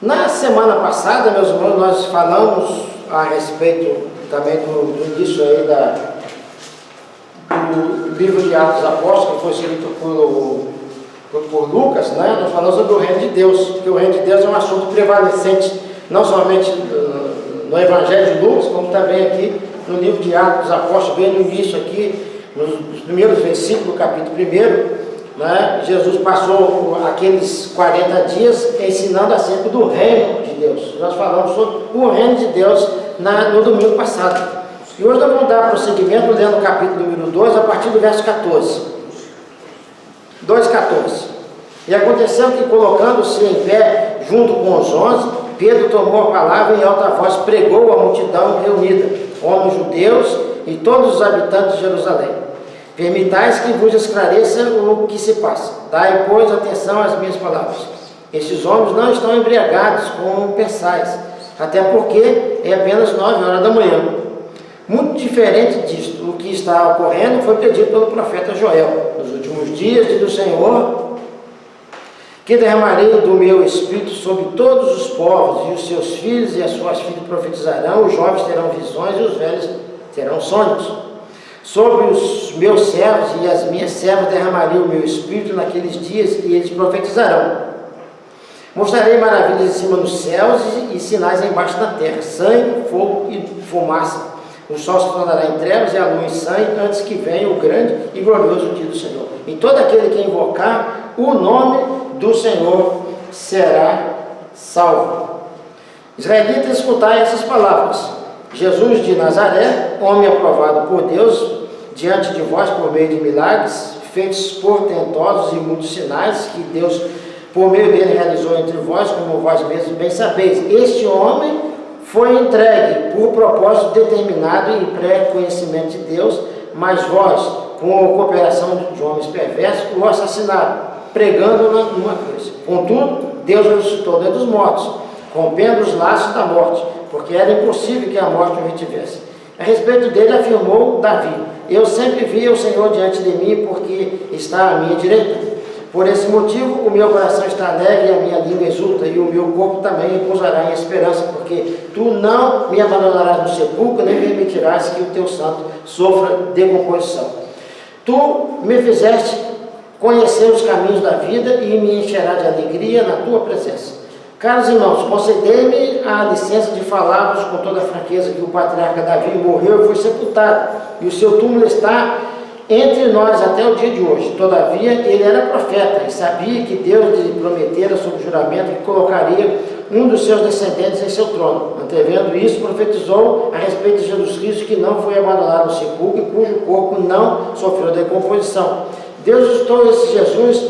Na semana passada, meus irmãos, nós falamos a respeito também do início aí do livro de Atos dos Apóstolos, que foi escrito por Lucas, né? Nós falamos sobre o reino de Deus, porque o reino de Deus é um assunto prevalecente, não somente no Evangelho de Lucas, como também aqui no livro de Atos dos Apóstolos, bem no início aqui, nos primeiros versículos do capítulo 1, né? Jesus passou aqueles 40 dias ensinando acerca do reino de Deus. Nós falamos sobre o reino de Deus no domingo passado. E hoje nós vamos dar prosseguimento lendo o capítulo número 2, a partir do verso 14. 2,14. E aconteceu que, colocando-se em pé junto com os 11, Pedro tomou a palavra e em alta voz pregou à multidão reunida, homens judeus e todos os habitantes de Jerusalém. Permitais que vos esclareça o que se passa. Dai, pois, atenção às minhas palavras. Estes homens não estão embriagados como pensais, até porque é apenas 9 horas da manhã. Muito diferente disto, o que está ocorrendo foi predito pelo profeta Joel. Nos últimos dias, diz o Senhor, que derramarei do meu espírito sobre todos os povos, e os seus filhos e as suas filhas profetizarão, os jovens terão visões e os velhos terão sonhos. Sobre os meus servos e as minhas servas derramarei o meu espírito naqueles dias, e eles profetizarão. Mostrarei maravilhas em cima dos céus e sinais embaixo da terra, sangue, fogo e fumaça. O sol se tornará em trevas e a lua em sangue, antes que venha o grande e glorioso dia do Senhor. E todo aquele que invocar o nome do Senhor será salvo. Israelitas, escutai essas palavras. Jesus de Nazaré, homem aprovado por Deus, diante de vós por meio de milagres, feitos portentosos e muitos sinais, que Deus, por meio dele, realizou entre vós, como vós mesmos bem sabeis. Este homem foi entregue por propósito determinado e pré-conhecimento de Deus, mas vós, com a cooperação de homens perversos, o assassinaram, pregando-o numa cruz. Contudo, Deus o ressuscitou dentre os mortos, rompendo os laços da morte, porque era impossível que a morte o retivesse. A respeito dele afirmou Davi: eu sempre vi o Senhor diante de mim, porque está à minha direita. Por esse motivo o meu coração está alegre e a minha língua exulta, e o meu corpo também repousará em esperança, porque tu não me abandonarás no sepulcro, nem permitirás que o teu santo sofra decomposição. Tu me fizeste conhecer os caminhos da vida e me encherá de alegria na tua presença. Caros irmãos, concedei-me a licença de falar-vos com toda a franqueza que o patriarca Davi morreu e foi sepultado, e o seu túmulo está entre nós até o dia de hoje. Todavia, ele era profeta e sabia que Deus lhe prometera sob juramento que colocaria um dos seus descendentes em seu trono. Antevendo isso, profetizou a respeito de Jesus Cristo, que não foi abandonado no sepulcro e cujo corpo não sofreu decomposição. Deus estou esse Jesus,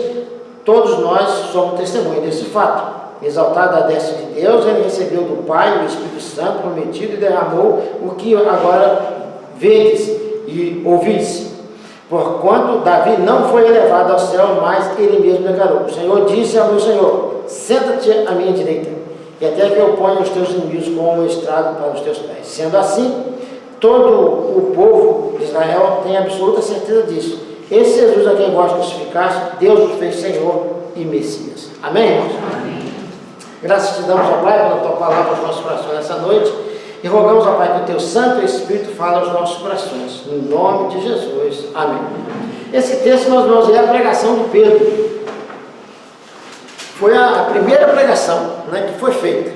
todos nós somos testemunhas desse fato. Exaltado a destra de Deus, ele recebeu do Pai o Espírito Santo prometido e derramou o que agora vedes e ouvis. Porquanto Davi não foi elevado ao céu, mas ele mesmo declarou: o Senhor disse ao meu Senhor: senta-te à minha direita, e até que eu ponha os teus inimigos como um estrado para os teus pés. Sendo assim, todo o povo de Israel tem absoluta certeza disso. Esse Jesus a quem vós crucificaste, Deus o fez Senhor e Messias. Amém, irmãos? Amém. Graças te damos, ó Pai, pela tua palavra aos nossos corações nessa noite, e rogamos, ó Pai, que o teu Santo Espírito fale aos nossos corações, no nome de Jesus. Amém. Esse texto nós vamos ler a pregação de Pedro. Foi a primeira pregação, né, que foi feita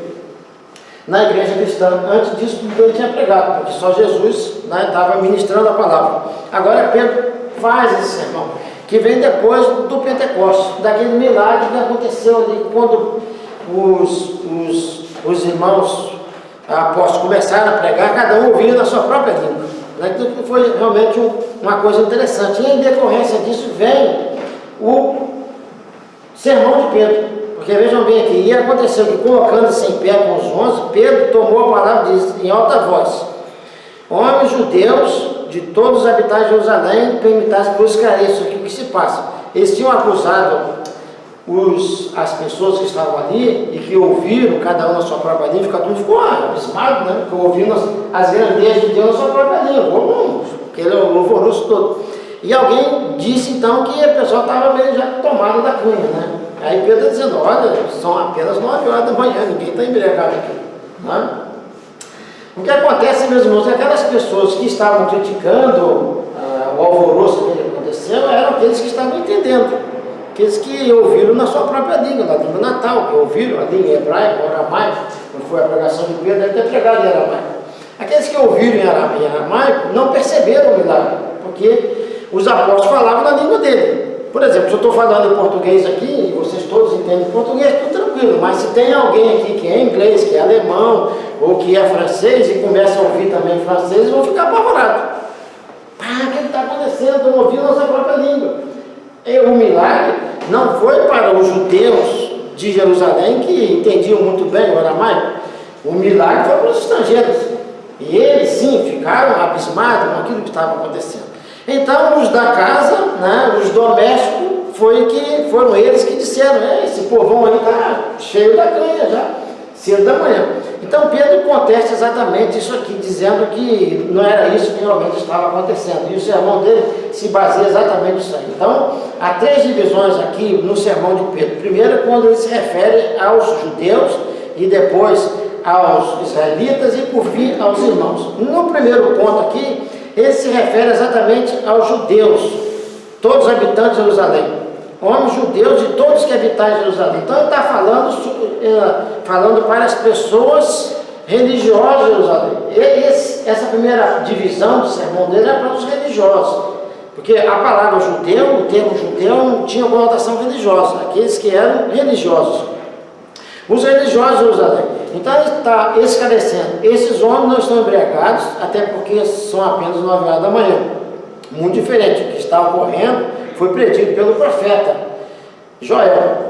na igreja cristã. Antes disso, Pedro tinha pregado, porque só Jesus, né, estava ministrando a palavra. Agora Pedro faz esse sermão, que vem depois do Pentecostes, daquele milagre que aconteceu ali quando os irmãos apóstolos começaram a pregar, cada um ouvia na sua própria língua. Então foi realmente uma coisa interessante. E em decorrência disso vem o sermão de Pedro. Porque vejam bem aqui, e aconteceu que, colocando-se em pé com os 11, Pedro tomou a palavra e disse em alta voz: homens judeus de todos os habitantes de Jerusalém, permitais que vos esclareçam aqui o que se passa. Eles tinham acusado as pessoas que estavam ali e que ouviram, cada um na sua própria língua, todo mundo ficou abismado, né? Porque ouvindo as grandezas de Deus na sua própria língua, aquele louvoroso todo. E alguém disse então que a pessoa estava meio já tomada da cunha, né? Aí Pedro está dizendo, olha, são apenas 9 horas da manhã, ninguém está embriagado aqui. Né? O que acontece, meus irmãos, é que aquelas pessoas que estavam criticando o alvoroço que aconteceu eram aqueles que estavam entendendo, aqueles que ouviram na sua própria língua, na língua natal, que ouviram a língua hebraica, o aramaico, quando foi a pregação de Pedro, deve ter pregado em aramaico. Aqueles que ouviram em aramaico não perceberam o milagre, porque os apóstolos falavam na língua dele. Por exemplo, se eu estou falando em português aqui, e vocês todos entendem português, tudo tranquilo, mas se tem alguém aqui que é inglês, que é alemão, ou que é francês, e começa a ouvir também francês, eles vão ficar apavorados. O que está acontecendo? Estão ouvindo a nossa própria língua. E o milagre não foi para os judeus de Jerusalém, que entendiam muito bem o aramaico. O milagre foi para os estrangeiros. E eles, sim, ficaram abismados com aquilo que estava acontecendo. Então, os da casa, né, os domésticos, foram eles que disseram, esse povão aí está cheio da canha já, cedo da manhã. Então, Pedro contesta exatamente isso aqui, dizendo que não era isso que realmente estava acontecendo. E o sermão dele se baseia exatamente nisso aí. Então, há 3 divisões aqui no sermão de Pedro. Primeiro, quando ele se refere aos judeus, e depois aos israelitas, e por fim aos irmãos. No primeiro ponto aqui, ele se refere exatamente aos judeus, todos os habitantes de Jerusalém, homens judeus e todos que habitam em Jerusalém. Então ele está falando para as pessoas religiosas de Jerusalém. Essa primeira divisão do sermão dele é para os religiosos, porque a palavra judeu, o termo judeu, não tinha conotação religiosa, aqueles que eram religiosos. Os religiosos de Jerusalém. Então ele está esclarecendo, esses homens não estão embriagados, até porque são apenas 9 horas da manhã. Muito diferente, o que está ocorrendo foi predito pelo profeta Joel.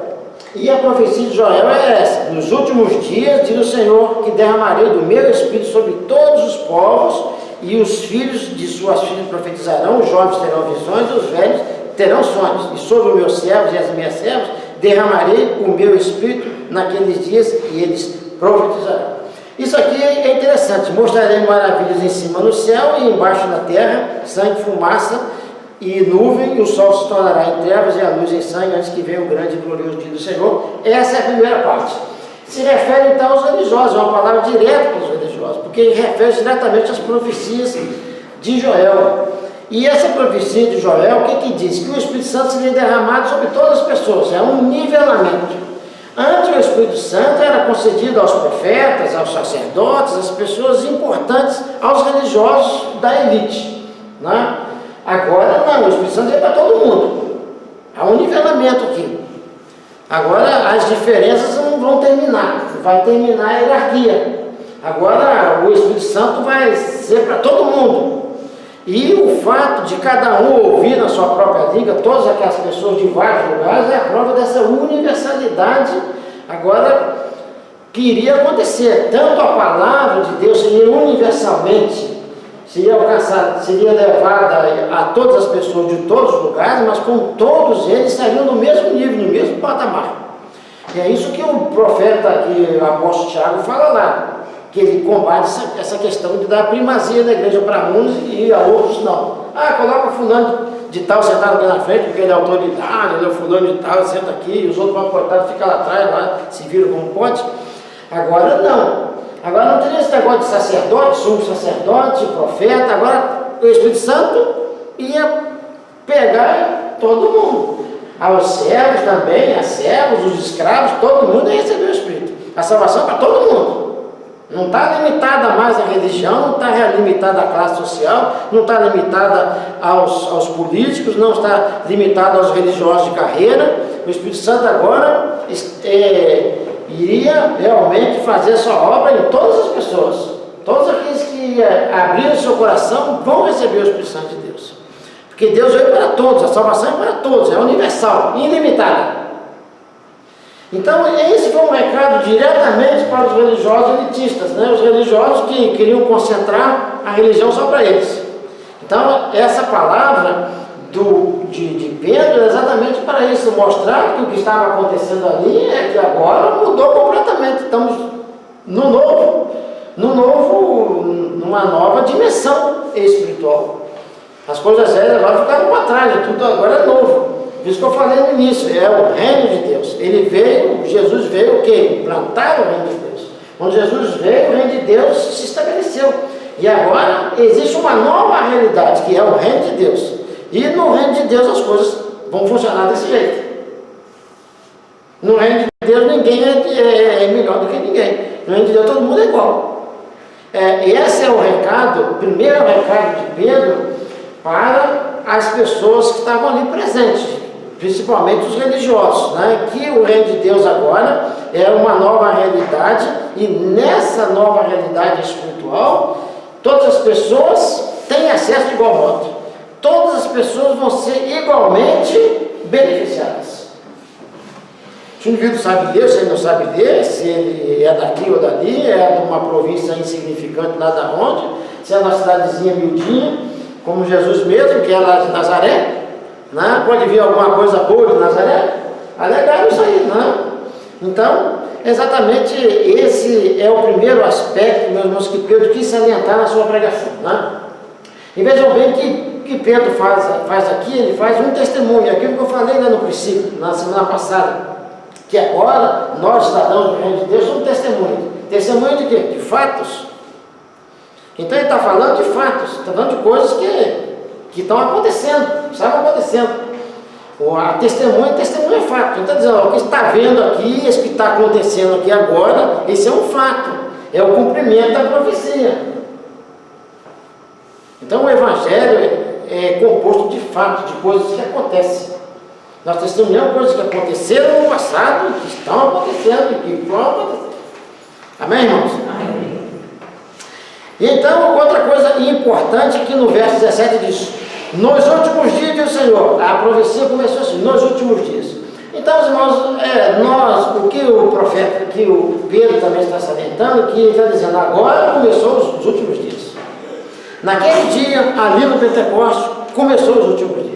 E a profecia de Joel é essa: nos últimos dias, diz o Senhor, que derramarei do meu Espírito sobre todos os povos, e os filhos de suas filhas profetizarão, os jovens terão visões, e os velhos terão sonhos. E sobre os meus servos e as minhas servas derramarei o meu Espírito naqueles dias, e eles profetizarão. Isso aqui é interessante. Mostrarei maravilhas em cima no céu e embaixo na terra, sangue, fumaça e nuvem, e o sol se tornará em trevas e a luz em sangue, antes que venha o grande e glorioso dia do Senhor. Essa é a primeira parte. Se refere então aos religiosos, é uma palavra direta para os religiosos, porque refere diretamente às profecias de Joel. E essa profecia de Joel, o que diz? Que o Espírito Santo seria derramado sobre todas as pessoas, é um nivelamento. Antes o Espírito Santo era concedido aos profetas, aos sacerdotes, às pessoas importantes, aos religiosos da elite. Né? Agora não, o Espírito Santo é para todo mundo. Há um nivelamento aqui. Agora as diferenças não vão terminar, vai terminar a hierarquia. Agora o Espírito Santo vai ser para todo mundo. E o fato de cada um ouvir na sua própria língua, todas aquelas pessoas de vários lugares, é a prova dessa universalidade agora que iria acontecer. Tanto a palavra de Deus seria universalmente, seria alcançada, seria levada a todas as pessoas de todos os lugares, mas com todos eles estariam no mesmo nível, no mesmo patamar. E é isso que o profeta aqui, o apóstolo Tiago, fala lá, que ele combate essa questão de dar primazia da igreja para uns e a outros não. Coloca fulano de tal sentado aqui na frente, porque ele é autoridade, ele é fulano de tal, senta aqui, e os outros vão cortar e ficar lá atrás, lá se viram como pode. Agora não. Agora não teria esse negócio de sacerdote, sumo sacerdote, profeta. Agora o Espírito Santo ia pegar todo mundo. Aos servos também, a servos, os escravos, todo mundo ia receber o Espírito. A salvação para todo mundo. Não está limitada mais à religião, não está limitada à classe social, não está limitada aos políticos, não está limitada aos religiosos de carreira. O Espírito Santo agora iria realmente fazer sua obra em todas as pessoas. Todos aqueles que abrirem seu coração vão receber o Espírito Santo de Deus. Porque Deus veio para todos, a salvação é para todos, é universal, ilimitada. Então, esse foi um recado diretamente para os religiosos elitistas, né? Os religiosos que queriam concentrar a religião só para eles. Então, essa palavra de Pedro é exatamente para isso, mostrar que o que estava acontecendo ali é que agora mudou completamente. Estamos numa nova dimensão espiritual. As coisas sérias agora ficaram para trás, tudo agora é novo. Por isso que eu falei no início, é o reino de Deus. Ele veio, Jesus veio o quê? Implantar o reino de Deus. Quando Jesus veio, o reino de Deus se estabeleceu. E agora existe uma nova realidade, que é o reino de Deus. E no reino de Deus as coisas vão funcionar desse jeito. No reino de Deus ninguém é melhor do que ninguém. No reino de Deus todo mundo é igual. Esse é o recado, o primeiro recado de Pedro para as pessoas que estavam ali presentes, principalmente os religiosos, né? Que o reino de Deus agora é uma nova realidade, e nessa nova realidade espiritual, todas as pessoas têm acesso de igual modo. Todas as pessoas vão ser igualmente beneficiadas. Se o indivíduo sabe ler, se ele não sabe ler, se ele é daqui ou dali, é de uma província insignificante, nada onde, se é uma cidadezinha miudinha, como Jesus mesmo, que é lá de Nazaré, né? Pode vir alguma coisa boa de Nazaré, alegaram isso aí, né? Então, exatamente esse é o primeiro aspecto, meus irmãos, que Pedro quis salientar na sua pregação, né? E vejam bem que Pedro faz aqui, ele faz um testemunho, aquilo que eu falei lá no princípio, na semana passada, que agora, nós cidadãos do reino de Deus, somos testemunhos. Testemunho de quê? De fatos. Então ele está falando de fatos, está falando de coisas que estão acontecendo, estavam acontecendo. A testemunha é fato. Ele está dizendo, ó, o que está vendo aqui, isso que está acontecendo aqui agora, esse é um fato, é o cumprimento da profecia. Então o Evangelho é composto de fatos, de coisas que acontecem. Nós testemunhamos coisas que aconteceram no passado, que estão acontecendo e que vão acontecer. Amém, irmãos? Amém. E então, outra coisa importante aqui no verso 17 diz: nos últimos dias, diz o Senhor. A profecia começou assim, nos últimos dias. Então, irmãos, o que o profeta, que o Pedro também está salientando, que ele está dizendo, agora começou os últimos dias. Naquele dia, ali no Pentecostes, começou os últimos dias.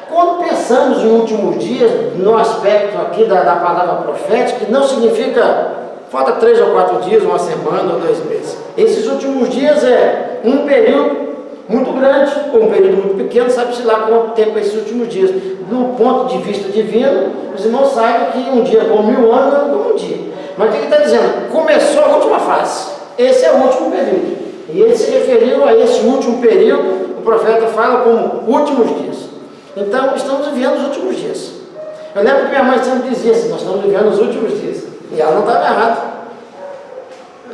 Quando pensamos em últimos dias, no aspecto aqui da palavra profética, não significa falta 3 ou 4 dias, uma semana ou 2 meses. Esses últimos dias é um período muito grande ou um período muito pequeno, sabe-se lá quanto tempo é esses últimos dias. Do ponto de vista divino, os irmãos sabem que um dia como 1000 anos é como um dia. Mas o que ele está dizendo? Começou a última fase. Esse é o último período. E ele se referiu a esse último período, o profeta fala como últimos dias. Então, estamos vivendo os últimos dias. Eu lembro que minha mãe sempre dizia assim, nós estamos vivendo os últimos dias. E ela não estava errada.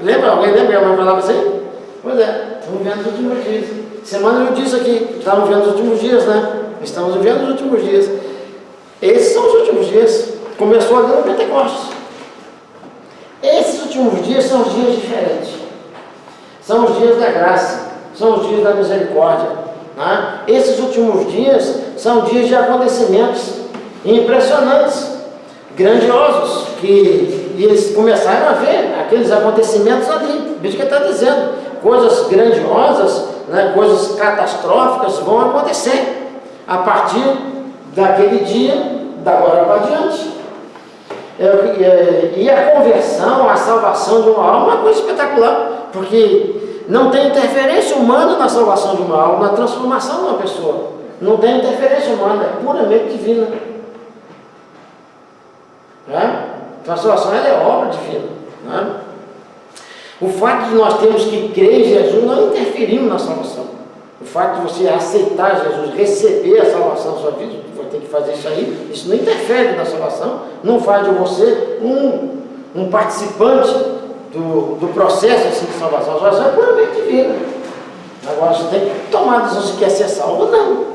Lembra? Alguém lembra que minha mãe falava assim? Pois é, estamos vivendo os últimos dias. Semana eu disse aqui, estamos vivendo os últimos dias, né? Estamos vivendo os últimos dias. Esses são os últimos dias. Começou ali no Pentecostes. Esses últimos dias são os dias diferentes. São os dias da graça. São os dias da misericórdia. Né? Esses últimos dias são dias de acontecimentos impressionantes, grandiosos, que eles começaram a ver aqueles acontecimentos ali. Veja o que ele está dizendo, coisas grandiosas, né, coisas catastróficas vão acontecer a partir daquele dia, da hora para diante. E a conversão, a salvação de uma alma é uma coisa espetacular, porque não tem interferência humana na salvação de uma alma, na transformação de uma pessoa. Não tem interferência humana, é puramente divina. Né? Então a salvação ela é obra divina. Né? O fato de nós termos que crer em Jesus não interferimos na salvação. O fato de você aceitar Jesus, receber a salvação na sua vida, vai ter que fazer isso aí, isso não interfere na salvação, não faz de você um participante do processo assim, de salvação. A salvação é puramente divina. Agora você tem que tomar a decisão se quer ser salvo ou não.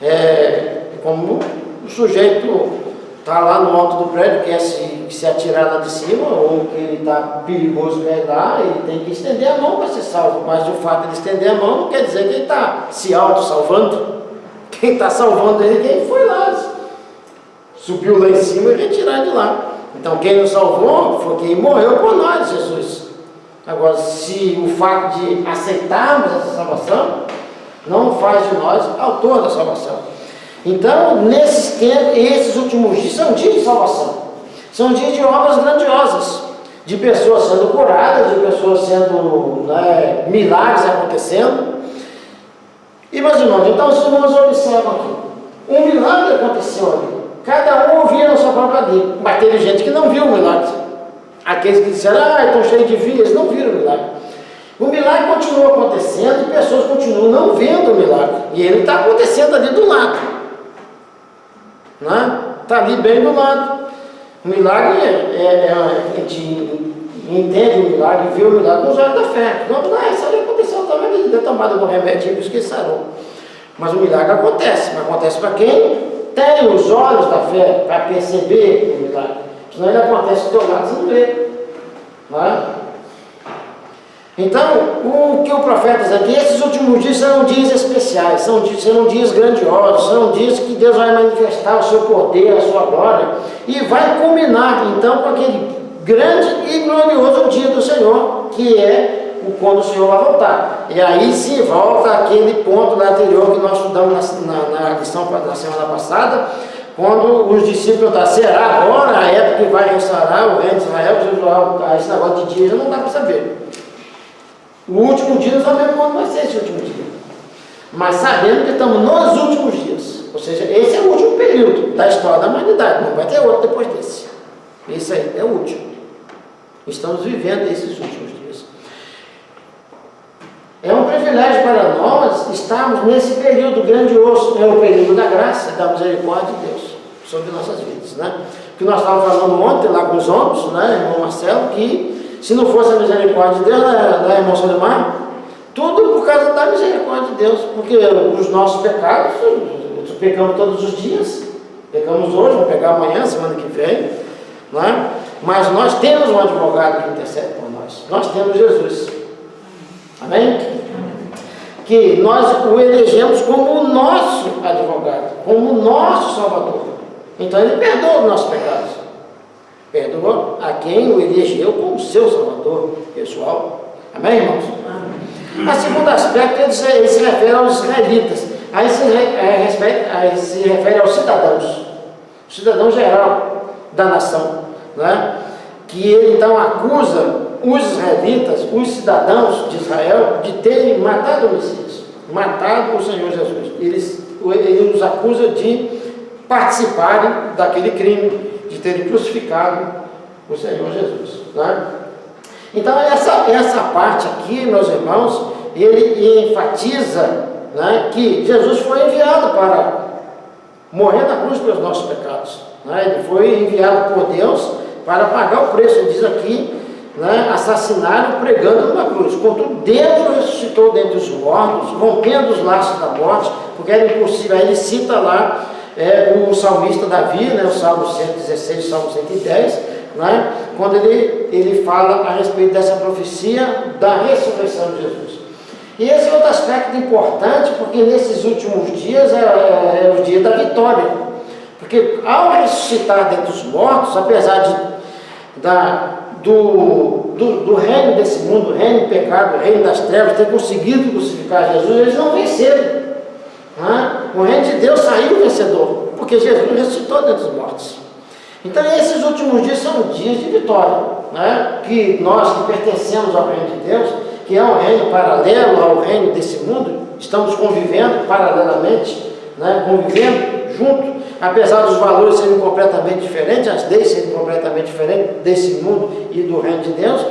É como o sujeito está lá no alto do prédio, quer se atirar lá de cima, ou que ele está perigoso cair lá, ele tem que estender a mão para ser salvo. Mas o fato de estender a mão não quer dizer que ele está se auto-salvando. Quem está salvando ele é quem foi lá, subiu lá em cima e retirar de lá. Então quem nos salvou foi quem morreu por nós, Jesus. Agora, se o fato de aceitarmos essa salvação não faz de nós autor da salvação. Então, nesses tempos, esses últimos dias são dias de salvação. São dias de obras grandiosas, de pessoas sendo curadas, de pessoas sendo, milagres acontecendo. E, meus irmãos, então os irmãos observam aqui. Um milagre aconteceu ali. Cada um via na sua própria vida. Mas teve gente que não viu o milagre. Aqueles que disseram, estão cheios de vias, não viram o milagre. O milagre continua acontecendo e pessoas continuam não vendo o milagre. E ele está acontecendo ali do lado. Está ali bem do lado. O milagre a gente entende o milagre, vê o milagre com os olhos da fé. Não, isso ali aconteceu também, ele deu tomado um remédio que esqueceram. Mas o milagre acontece. Mas acontece para quem tem os olhos da fé para perceber o milagre. Senão ele acontece do teu lado, você não vê. Então, o que o profeta diz aqui, esses últimos dias serão dias especiais, serão dias grandiosos, serão dias que Deus vai manifestar o seu poder, a sua glória, e vai culminar, então, com aquele grande e glorioso dia do Senhor, que é quando o Senhor vai voltar. E aí se volta aquele ponto lá anterior que nós estudamos na lição da semana passada, quando os discípulos perguntaram, será agora a época que vai restaurar o reino de Israel? Esse negócio de dia já não dá para saber. O último dia, nós sabemos quando vai ser esse último dia. Mas sabendo que estamos nos últimos dias. Ou seja, esse é o último período da história da humanidade. Não vai ter outro depois desse. Esse aí é o último. Estamos vivendo esses últimos dias. É um privilégio para nós estarmos nesse período grandioso. É o período da graça, da misericórdia de Deus sobre nossas vidas. Que nós estávamos falando ontem lá com os homens, irmão Marcelo, que se não fosse a misericórdia de Deus, irmão Solimar, tudo por causa da misericórdia de Deus, porque os nossos pecados, pecamos todos os dias, pecamos hoje, vamos pecar amanhã, semana que vem, mas nós temos um advogado que intercede por nós temos Jesus, amém? Que nós o elegemos como o nosso advogado, como o nosso Salvador, então ele perdoa os nossos pecados. Perdoa a quem o elegeu como seu Salvador pessoal. Amém, irmãos? Amém. A segundo aspecto, ele se refere aos israelitas. Aí se refere aos cidadãos. O cidadão geral da nação. Que ele então acusa os israelitas, os cidadãos de Israel, de terem matado o Messias, matado o Senhor Jesus. Ele os acusa de participarem daquele crime, de terem crucificado o Senhor Jesus. Então essa parte aqui, meus irmãos, ele enfatiza que Jesus foi enviado para morrer na cruz pelos nossos pecados. Ele foi enviado por Deus para pagar o preço. Ele diz aqui, assassinaram pregando numa cruz. Contudo, Deus ressuscitou dentre os mortos, rompendo os laços da morte, porque era impossível. Aí ele cita lá o salmista Davi, o Salmo 116, o Salmo 110, quando ele fala a respeito dessa profecia da ressurreição de Jesus. E esse é outro aspecto importante, porque nesses últimos dias é o dia da vitória. Porque ao ressuscitar dentre os mortos, apesar do reino desse mundo, o reino do pecado, o reino das trevas, ter conseguido crucificar Jesus, eles não venceram. O reino de Deus saiu vencedor, porque Jesus ressuscitou dentre os mortos. Então esses últimos dias são dias de vitória, que nós que pertencemos ao reino de Deus, que é um reino paralelo ao reino desse mundo, estamos convivendo paralelamente, convivendo junto, apesar dos valores serem completamente diferentes, as leis serem completamente diferentes desse mundo e do reino de Deus.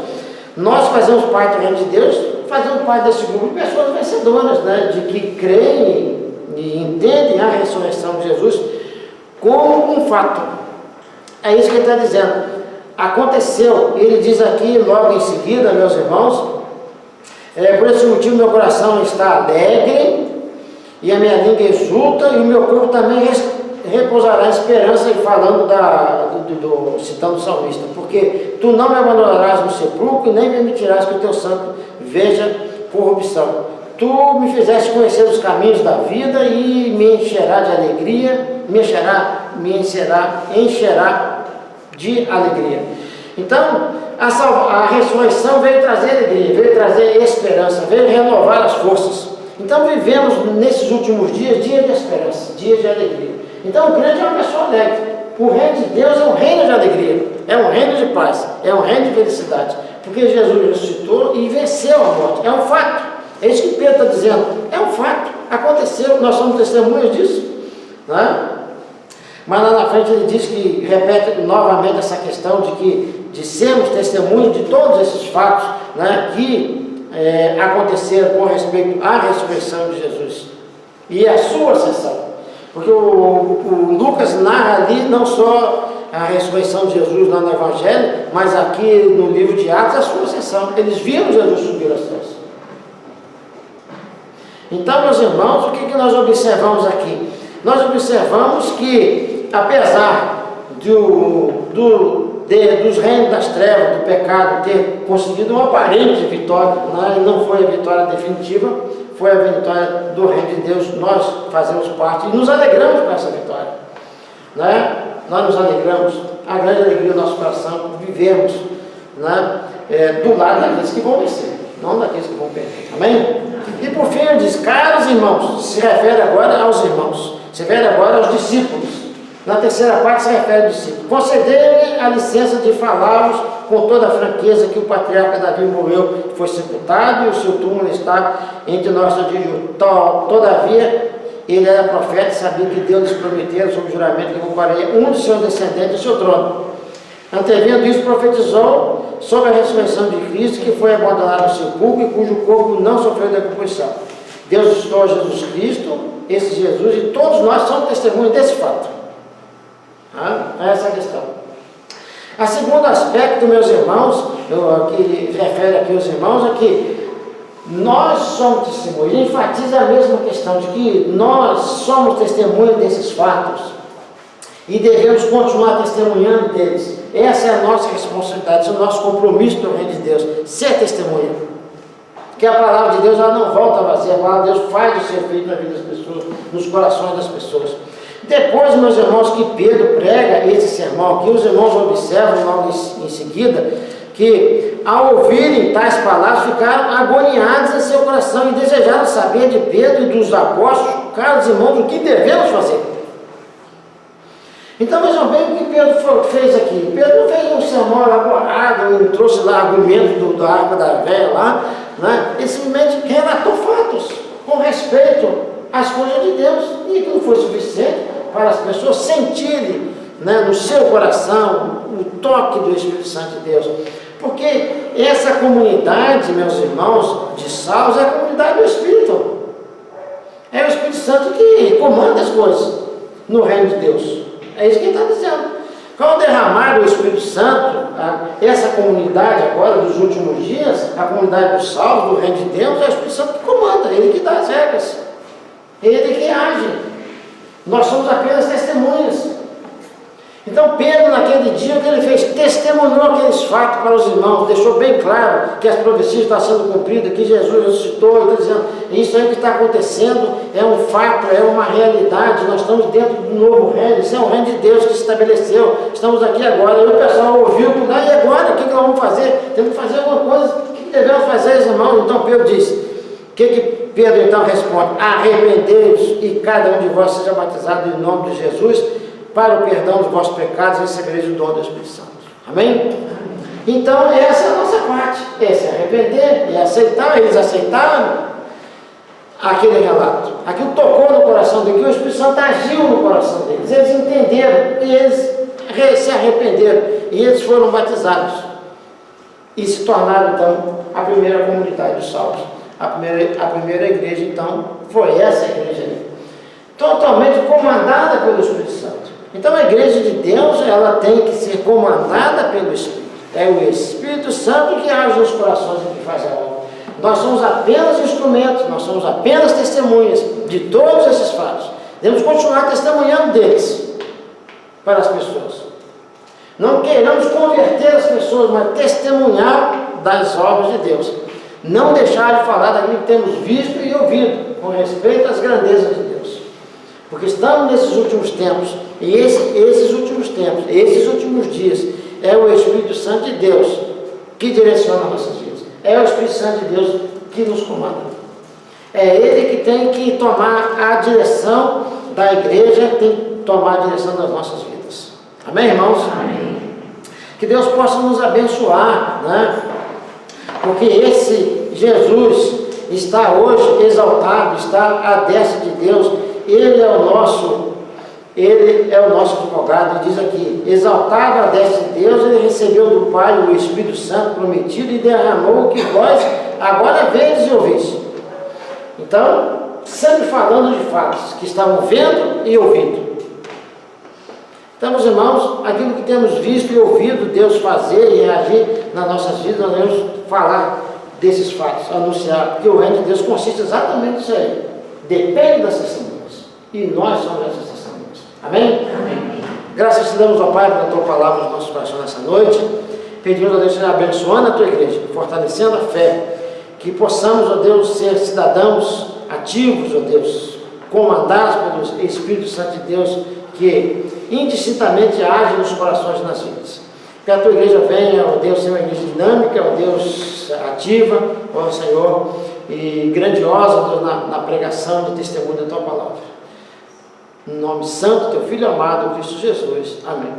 Nós fazemos parte do reino de Deus, fazemos parte desse grupo de pessoas vencedoras, de que creem e entendem a ressurreição de Jesus como um fato. É isso que ele está dizendo. Aconteceu, ele diz aqui logo em seguida, meus irmãos, por esse motivo meu coração está alegre e a minha língua exulta e o meu corpo também repousará em esperança, e falando citando o salmista, porque tu não me abandonarás no sepulcro e nem permitirás que o teu santo veja corrupção. Tu me fizeste conhecer os caminhos da vida e me encherá de alegria, me encherá de alegria. Então, a ressurreição veio trazer alegria, veio trazer esperança, veio renovar as forças. Então, vivemos nesses últimos dias de esperança, dias de alegria. Então, o crente é uma pessoa alegre. O reino de Deus é um reino de alegria, é um reino de paz, é um reino de felicidade, porque Jesus ressuscitou e venceu a morte. É um fato. É isso que Pedro está dizendo. É um fato. aconteceu, nós somos testemunhas disso, né? Mas lá na frente ele diz que, repete novamente essa questão de sermos testemunhas de todos esses fatos, né, que aconteceram com respeito à ressurreição de Jesus e a sua ascensão. Porque o Lucas narra ali não só a ressurreição de Jesus lá no Evangelho, mas aqui no livro de Atos a sua ascensão. Eles viram Jesus subir aos céus. Então, meus irmãos, o que nós observamos aqui? Nós observamos que, apesar dos reinos das trevas, do pecado, ter conseguido uma aparente vitória, né? Não foi a vitória definitiva, foi a vitória do reino de Deus, nós fazemos parte e nos alegramos com essa vitória, né? Nós nos alegramos, a grande alegria do nosso coração, vivermos, né? Do lado daqueles que vão vencer, não daqueles que vão perder, amém? E por fim ele diz, caros irmãos, se refere agora aos irmãos, se refere agora aos discípulos. Na terceira parte se refere aos discípulos. Concedei-me a licença de falar-vos com toda a franqueza que o patriarca Davi morreu, foi sepultado e o seu túmulo está entre nós no dia de hoje. Todavia, ele era profeta e sabia que Deus lhes prometera sob juramento que colocaria um dos seus descendentes no seu trono. Antevendo isso, profetizou sobre a ressurreição de Cristo, que foi abandonado no sepulcro e cujo corpo não sofreu decomposição. Deus ressuscitou a Jesus Cristo, esse Jesus, e todos nós somos testemunhas desse fato. Essa é a questão. O segundo aspecto, meus irmãos, que refere aqui aos irmãos, é que nós somos testemunhas. Ele enfatiza a mesma questão de que nós somos testemunhas desses fatos e devemos continuar testemunhando deles. Essa é a nossa responsabilidade, esse é o nosso compromisso do reino de Deus, ser testemunha. Porque a palavra de Deus ela não volta vazia, a palavra de Deus faz o seu efeito na vida das pessoas, nos corações das pessoas. Depois, meus irmãos, que Pedro prega esse sermão aqui, os irmãos observam logo em seguida que, ao ouvirem tais palavras, ficaram agoniados em seu coração e desejaram saber de Pedro e dos apóstolos, caros irmãos, o que devemos fazer. Então vejam bem o que Pedro fez aqui. Pedro não fez um sermão elaborado, não trouxe lá argumentos da arca da véia lá, né? Ele simplesmente relatou fatos com respeito às coisas de Deus, e aquilo foi suficiente para as pessoas sentirem, né, no seu coração o toque do Espírito Santo de Deus. Porque essa comunidade, meus irmãos, de salvos, é a comunidade do Espírito. É o Espírito Santo que comanda as coisas no reino de Deus. É isso que ele está dizendo. Com o derramar do Espírito Santo, essa comunidade agora dos últimos dias, a comunidade dos salvos do reino de Deus, é o Espírito Santo que comanda, ele que dá as regras, ele que age. Nós somos apenas testemunhas. Então Pedro, naquele dia, o que ele fez? Testemunhou aqueles fatos para os irmãos, deixou bem claro que as profecias estão sendo cumpridas, que Jesus ressuscitou, ele está dizendo, isso aí que está acontecendo é um fato, é uma realidade, nós estamos dentro do novo reino, isso é um reino de Deus que se estabeleceu, estamos aqui agora. E o pessoal ouviu, e agora, o que nós vamos fazer? Temos que fazer alguma coisa, o que devemos fazer, irmãos? Então Pedro disse, o que Pedro então responde? Arrependei-vos e cada um de vós seja batizado em nome de Jesus para o perdão dos vossos pecados e recebereis o dom do Espírito Santo. Amém? Então essa é a nossa parte, é se arrepender e aceitar. Eles aceitaram aquele relato, aquilo tocou no coração deles, o Espírito Santo agiu no coração deles, eles entenderam e eles se arrependeram e eles foram batizados e se tornaram então a primeira comunidade dos salvos. A primeira igreja, então, foi essa igreja ali, totalmente comandada pelo Espírito Santo. Então, a igreja de Deus, ela tem que ser comandada pelo Espírito. É o Espírito Santo que age nos corações e que faz a obra. Nós somos apenas instrumentos, nós somos apenas testemunhas de todos esses fatos. Devemos continuar testemunhando deles para as pessoas. Não queremos converter as pessoas, mas testemunhar das obras de Deus. Não deixar de falar daquilo que temos visto e ouvido, com respeito às grandezas de Deus. Porque estamos nesses últimos tempos, e esses últimos dias, é o Espírito Santo de Deus que direciona nossas vidas. É o Espírito Santo de Deus que nos comanda. É Ele que tem que tomar a direção da igreja, tem que tomar a direção das nossas vidas. Amém, irmãos? Amém. Que Deus possa nos abençoar, né? Porque esse Jesus, está hoje exaltado, está à destra de Deus. Ele é o nosso advogado, e diz aqui, exaltado à destra de Deus, ele recebeu do Pai o Espírito Santo prometido e derramou o que vós agora vedes e ouvis. Então, sempre falando de fatos que estavam vendo e ouvindo. Então, meus irmãos, aquilo que temos visto e ouvido Deus fazer e reagir nas nossas vidas, nós devemos falar desses fatos, anunciar, porque o reino de Deus consiste exatamente nisso aí. Depende das testemunhas. E nós somos essas testemunhas. Amém? Amém. Graças te damos, ó Pai, pela tua palavra no nosso coração nessa noite. Pedimos a Deus, Senhor, abençoando a tua igreja, fortalecendo a fé, que possamos, ó Deus, ser cidadãos ativos, ó Deus, comandados pelo Espírito Santo de Deus, que indistintamente age nos corações e nas vidas. Que a tua igreja venha, ó Deus, ser uma igreja dinâmica, ó Deus, ativa, ó Senhor, e grandiosa, ó Deus, na pregação de testemunho da tua palavra. No nome santo do teu Filho amado, Cristo Jesus. Amém.